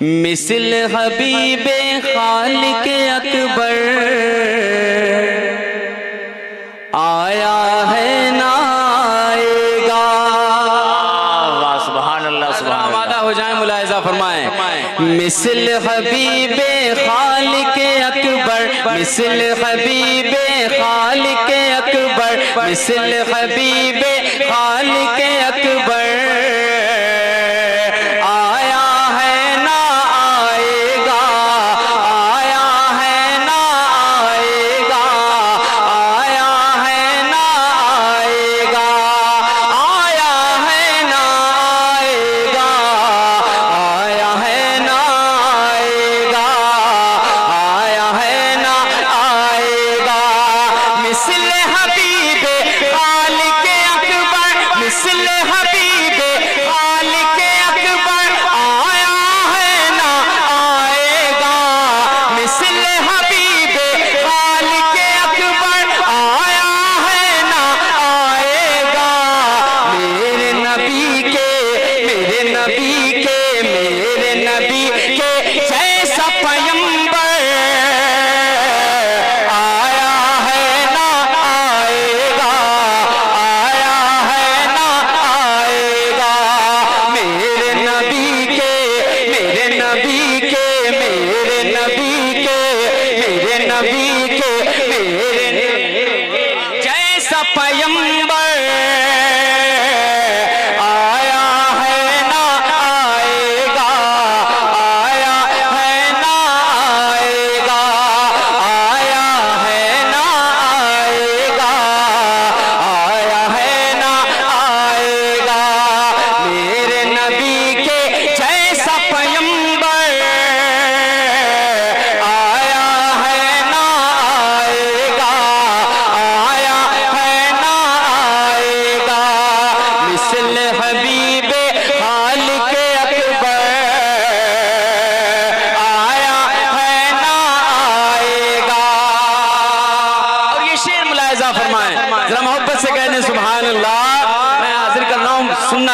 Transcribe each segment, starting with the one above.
مثل حبیب خالق اکبر آیا ہے نہ آئے گا۔ سبحان اللہ سبحان اللہ، آمادہ ہو جائیں، ملاحظہ فرمائیں۔ مثل حبیب خالق اکبر، مثل حبیب خالق اکبر، مثل حبیب خالق اکبر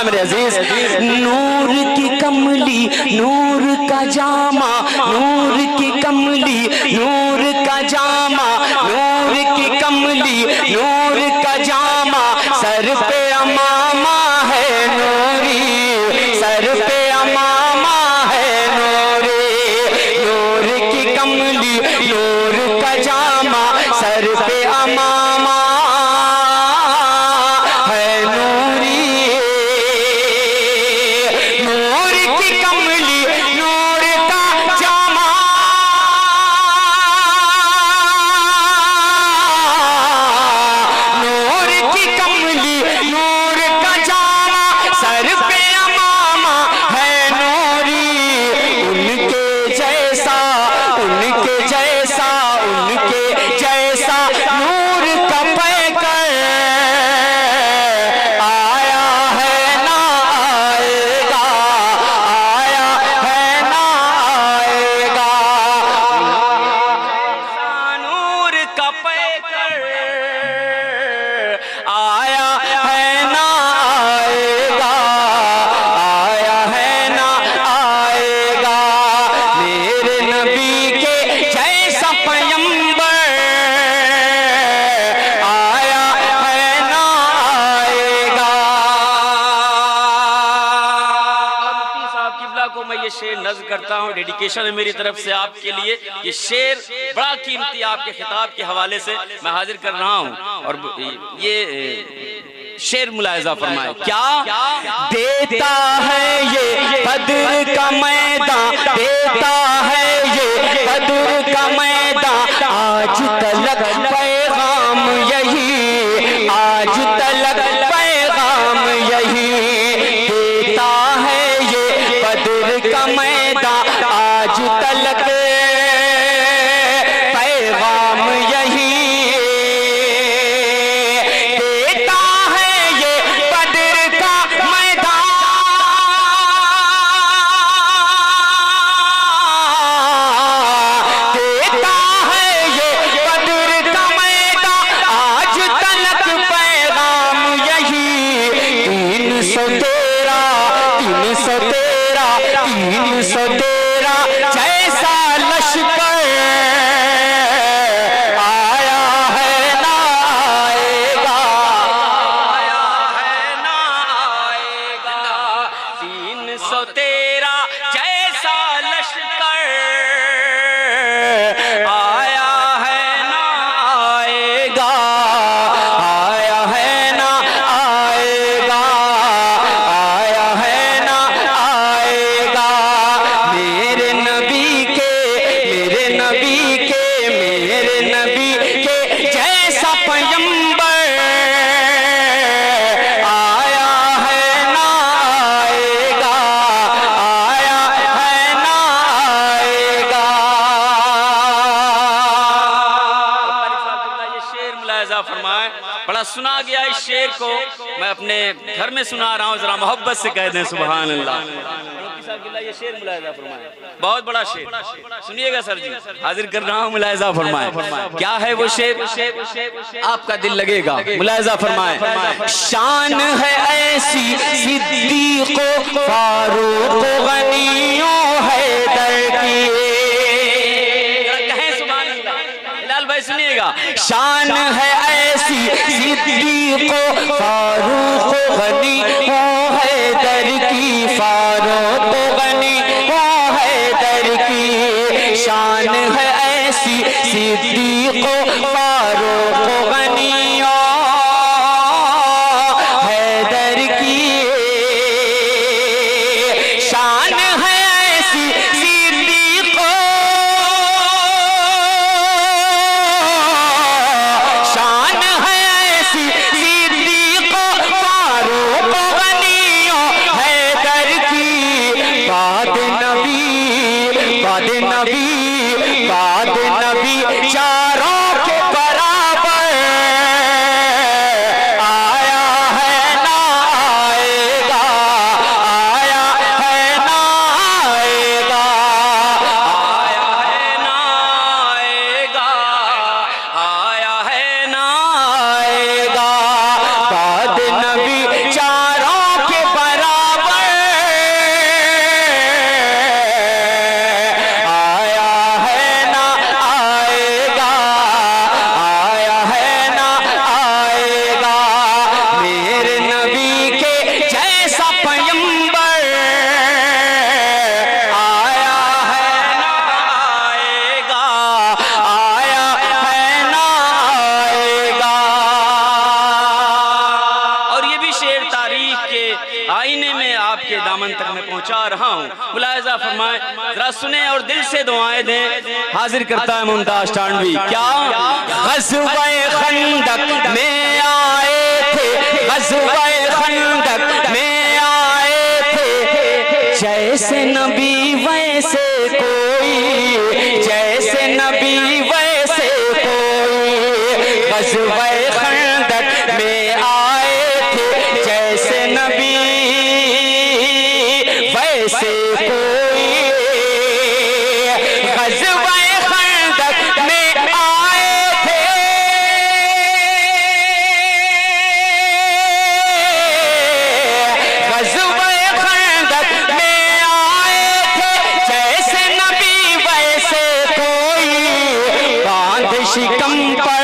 میرے عزیز۔ نور کی کملی نور کا جامع، نور کی کملی نور کا جامع، نور کی کملی نور کا جامع، سر پہ امامہ ہے نوری، سر پہ امامہ ہے نوری، نور کی کملی نور کا جامع، سر پہ امامہ کرتا ہوں، ڈیڈیکیشن ہے میری طرف سے آپ کے لیے۔ یہ شعر بڑا قیمتی آپ کے خطاب کے حوالے سے میں حاضر کر رہا ہوں، اور یہ شعر ملاحظہ فرمائے۔ کیا دیتا ہے یہ بدر کا میدان، دیتا ہے یہ بدر کا میدان، آج تلک پیغام یہی، آج تلک پیغام یہی، دیتا ہے یہ بدر کا میدان، آج تلک پیغام یہی، دیتا ہے یہ بدر کا میدان، دیتا ہے یہ بدر کا میدان، آج تلک پیغام یہی، 313 313 313 تیرا جیسا لشکر آیا ہے نہ آئے گا، آیا ہے نہ آئے گا، 313 جیسا لشکر آیا ہے نہ آئے گا، آیا ہے نہ آئے گا، آیا ہے نہ آئے گا، میرے نبی کے میرے نبی کے میرے نبی کے جیسا پیمبر آیا ہے نہ آئے گا، آیا ہے نہ آئے گا۔ قاری صاحب یہ شعر ملاحظہ فرمائیں، بڑا سنا گیا اس شعر کو، میں اپنے گھر میں سنا رہا ہوں، ذرا محبت سے کہہ دیں سبحان اللہ۔ یہ شعر ملاحظہ فرمائیں، بہت بڑا شعر، سنیے گا سر جی، حاضر کر رہا ہوں، ملاحظہ فرمائیں کیا ہے وہ شعر، آپ کا دل لگے گا، ملاحظہ فرمائیں۔ شان ہے ایسی صدیق و فاروق و غنی و حیدر کی، کہیں سبحان اللہ، ہلال بھائی سنیے گا، شان ہے ایسی صدیق و فاروق و غنی و حیدر کی، فاروق و غنی و حیدر کی، شان ہے ایسی صدیق و فاروق و غنی و حیدر کی، شان ہے ایسی صدیق و شان ہے ایسی صدیق و فاروق و غنی و حیدر کی، بعد نبی بعد نبی بعد نبی چاروں کے برابر آیا ہے نہ آئے گا، آیا ہے نہ آئے گا، آیا ہے نہ آئے گا، آیا ہے نہ آئے گا، بعد نبی چاروں کے برابر آیا ہے نہ آئے گا، آیا ہے نہ آئے گا، میرے نبی کے جیسا پیمبر آیا ہے نہ آئے گا، آیا ہے نہ آئے گا۔ اور یہ بھی شعر تاریخ کے آئینے میں آپ کے دامن تک میں پہنچا رہا ہوں، ملاحظہ فرمائیں، ذرا سنیں اور دل سے دعائیں دیں، حاضر کرتا ہے ممتاز ٹانڈوی، کیا غزوہ خندق میں آئے تھے، غزوہ خندق میں آئے تھے، جیسے نبی ویسے کوئی، جیسے نبی ویسے کوئی، غزوہ خندق میں آئے تھے، جیسے نبی ویسے کوئی، غزوہ خندق میں آئے تھے، غزوہ خندق میں آئے تھے، جیسے نبی ویسے کوئی، باندھ شکم پر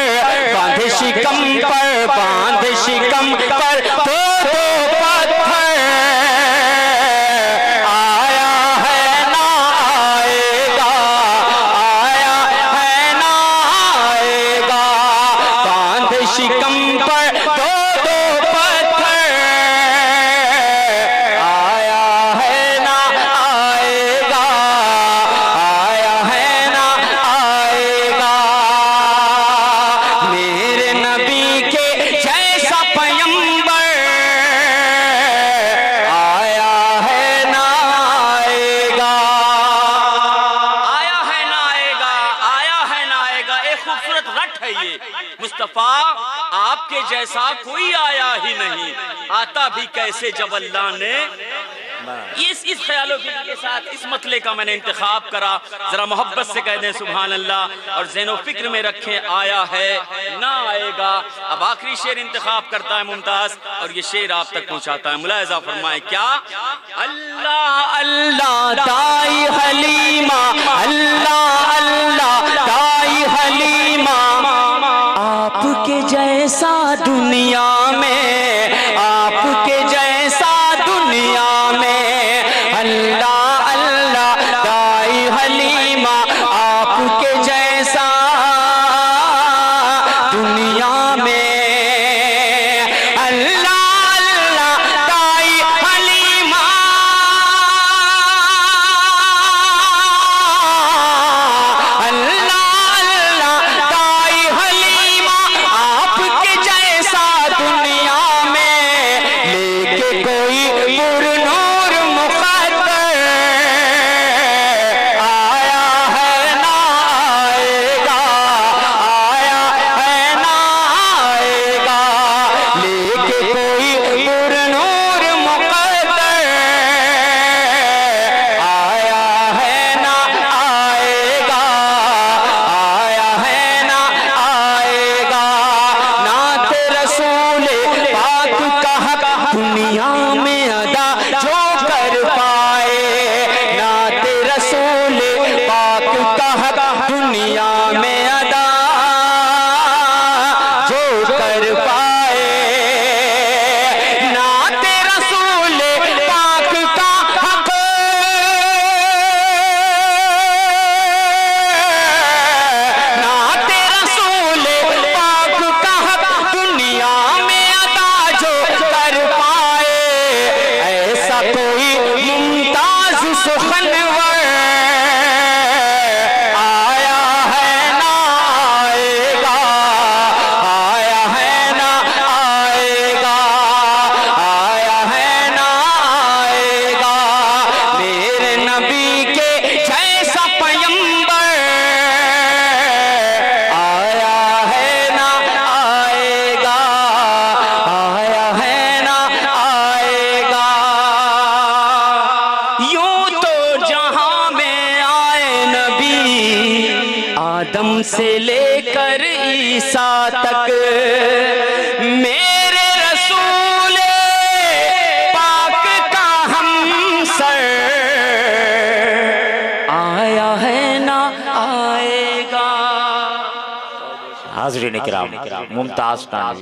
باندھ شکم پر باندھ شکم پر دو دو پتھر آیا ہے نہ آئے گا، آیا ہے نہ آئے گا، باندھ شکم پر دو دو پتھر آیا ہے نہ آئے گا، آیا ہے نہ آئے گا، میرے نبی کے جیسا پیمبر آیا ہے نہ آئے گا، آیا ہے نہ آئے گا، آیا ہے نہ آئے گا، ایک خوبصورت رٹ ہے یہ، مصطفیٰ آپ کے جیسا کوئی آیا ہی نہیں، آتا بھی کیسے جب اللہ نے اس خیال و فکر کے ساتھ اس مطلع کا میں نے انتخاب کرا. ذرا محبت سے کہہ دیں سبحان اللہ اور ذہن و فکر میں رکھیں آیا ہے نہ آئے گا. اب آخری شعر انتخاب کرتا ہے ممتاز اور یہ شعر آپ تک پہنچاتا ہے. ملاحظہ فرمائیں کیا اللہ اللہ دائی حلیمہ اللہ اللہ دائی حلیمہ آپ کے جیسا دنیا میں آپ کے جیسا دنیا میں اللہ اللہ دائی حلیمہ آپ کے جیسا دنیا میں اللہ اللہ دائی حلیمہ اللہ اللہ دائی حلیمہ آپ کے جیسا دنیا میں لے کے کوئی پر نور مقدر آیا ہے نہ آئے گا آیا ہے نہ آئے گا لے کے کوئی پر نور مقدر آیا ہے نہ آئے گا آیا ہے نہ آئے گا نعت رسول پاک کا حق دنیا میں ادا جو کر پائے نعت رسول پاک کا حق دنیا میں ادا جو کر پائے نعت رسول پاک کا حق نعت رسول پاک کا حق دنیا میں ادا جو کر پائے ایسا کوئی ممتاز سخنور آیا ہے نہ آئے گا آیا ہے نہ آئے گا آیا ہے نہ آئے گا میرے نبی کے جیسا پیمبر آیا ہے نہ آئے گا آیا ہے نہ آئے گا یوں تو جہاں میں آئے نبی آدم سے لے کر عیسیٰ تک میرے رسول پاک کا ہمسر آیا ہے نہ آئے گا. حاضرین کرام ممتاز نانوی